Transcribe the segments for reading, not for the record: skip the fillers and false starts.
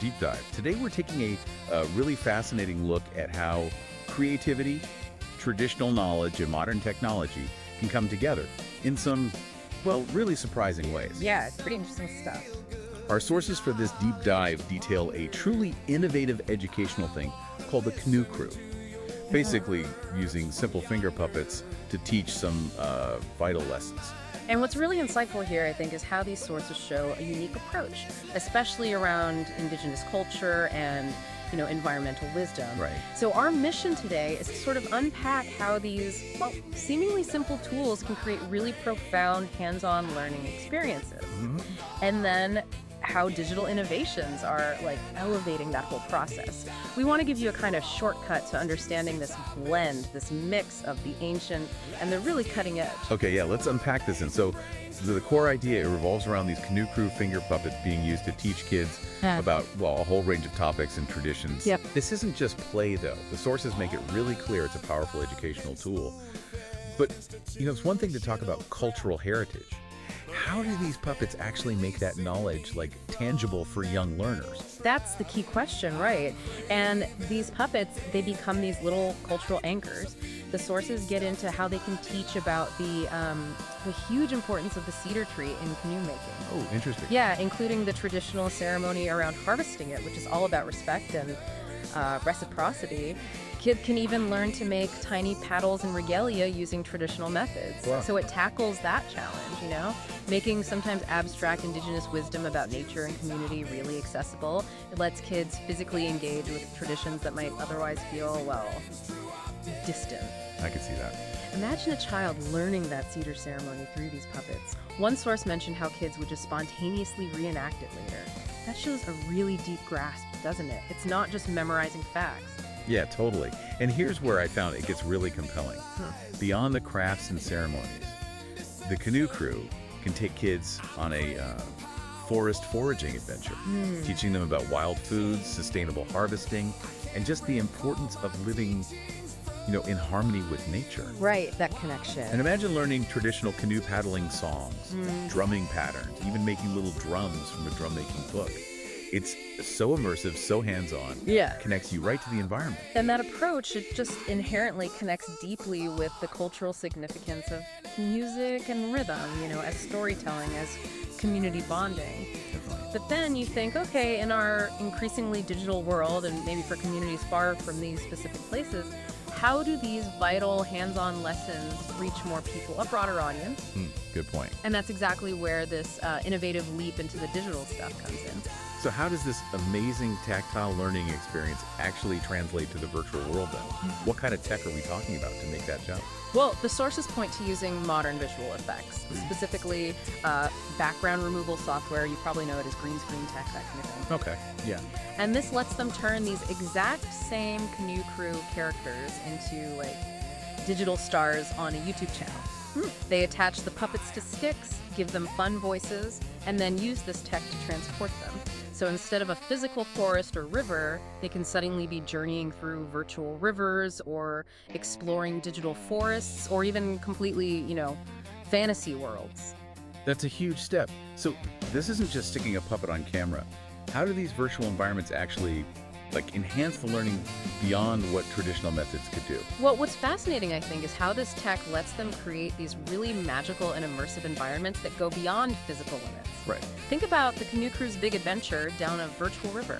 deep dive. Today we're taking a really fascinating look at how creativity, traditional knowledge, and modern technology can come together in some, well, really surprising ways. Yeah, it's pretty interesting stuff. Our sources for this deep dive detail a truly innovative educational thing called the canoe crew. Basically using simple finger puppets to teach some vital lessons. And what's really insightful here, I think, is how these sources show a unique approach, especially around indigenous culture and, environmental wisdom. Right. So our mission today is to sort of unpack how these, well, seemingly simple tools can create really profound hands-on learning experiences. And then how digital innovations are elevating that whole process. We want to give you a kind of shortcut to understanding this blend, this mix of the ancient and the really cutting edge. Okay, yeah, let's unpack this. And so the core idea, it revolves around these canoe crew finger puppets being used to teach kids about, well, a whole range of topics and traditions. Yep. This isn't just play, though. The sources make it really clear it's a powerful educational tool. But, it's one thing to talk about cultural heritage. How do these puppets actually make that knowledge, tangible for young learners? That's the key question, right? And these puppets, they become these little cultural anchors. The sources get into how they can teach about the huge importance of the cedar tree in canoe making. Oh, interesting. Yeah, including the traditional ceremony around harvesting it, which is all about respect and reciprocity. Kids can even learn to make tiny paddles and regalia using traditional methods. Wow. So it tackles that challenge, making sometimes abstract indigenous wisdom about nature and community really accessible. It lets kids physically engage with traditions that might otherwise feel, well, distant. I can see that. Imagine a child learning that cedar ceremony through these puppets. One source mentioned how kids would just spontaneously reenact it later. That shows a really deep grasp, doesn't it? It's not just memorizing facts. Yeah, totally. And here's where I found it gets really compelling. Beyond the crafts and ceremonies, the canoe crew can take kids on a forest foraging adventure, teaching them about wild foods, sustainable harvesting, and just the importance of living, in harmony with nature. Right, that connection. And imagine learning traditional canoe paddling songs, drumming patterns, even making little drums from a drum making book. It's so immersive, so hands-on. Yeah. Connects you right to the environment. And that approach, it just inherently connects deeply with the cultural significance of music and rhythm, as storytelling, as community bonding. Definitely. But then you think, okay, in our increasingly digital world, and maybe for communities far from these specific places, how do these vital hands-on lessons reach more people, a broader audience? Good point. And that's exactly where this innovative leap into the digital stuff comes in. So how does this amazing tactile learning experience actually translate to the virtual world then? What kind of tech are we talking about to make that jump? Well, the sources point to using modern visual effects, specifically background removal software. You probably know it as green screen tech, that kind of thing. Okay, yeah. And this lets them turn these exact same canoe crew characters into digital stars on a YouTube channel. They attach the puppets to sticks, give them fun voices, and then use this tech to transport them. So instead of a physical forest or river, they can suddenly be journeying through virtual rivers or exploring digital forests or even completely, fantasy worlds. That's a huge step. So this isn't just sticking a puppet on camera. How do these virtual environments actually enhance the learning beyond what traditional methods could do? Well, what's fascinating, I think, is how this tech lets them create these really magical and immersive environments that go beyond physical limits. Right. Think about the canoe crew's big adventure down a virtual river.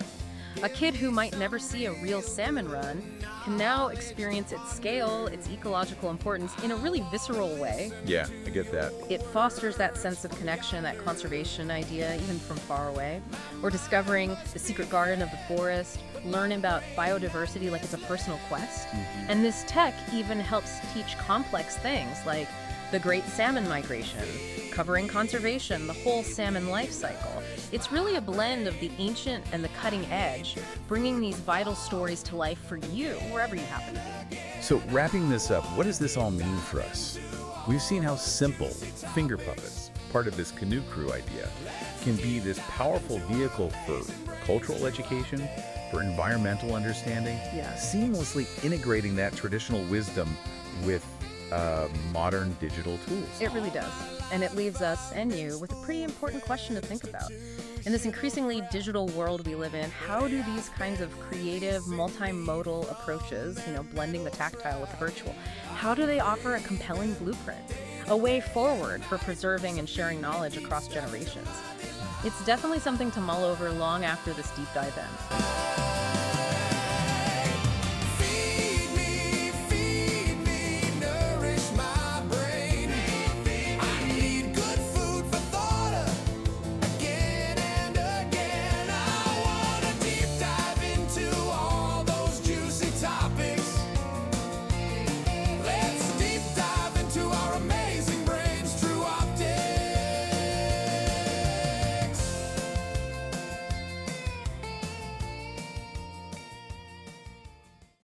A kid who might never see a real salmon run can now experience its scale, its ecological importance in a really visceral way. Yeah, I get that. It fosters that sense of connection, that conservation idea, even from far away. Or discovering the secret garden of the forest, learn about biodiversity like it's a personal quest. And this tech even helps teach complex things like the Great Salmon Migration, covering conservation, the whole salmon life cycle. It's really a blend of the ancient and the cutting edge, bringing these vital stories to life for you, wherever you happen to be. So wrapping this up, what does this all mean for us? We've seen how simple finger puppets, part of this canoe crew idea, can be this powerful vehicle for cultural education, for environmental understanding, seamlessly integrating that traditional wisdom with modern digital tools. It really does. And it leaves us and you with a pretty important question to think about. In this increasingly digital world we live in, how do these kinds of creative, multimodal approaches, blending the tactile with the virtual, how do they offer a compelling blueprint, a way forward for preserving and sharing knowledge across generations? It's definitely something to mull over long after this deep dive ends.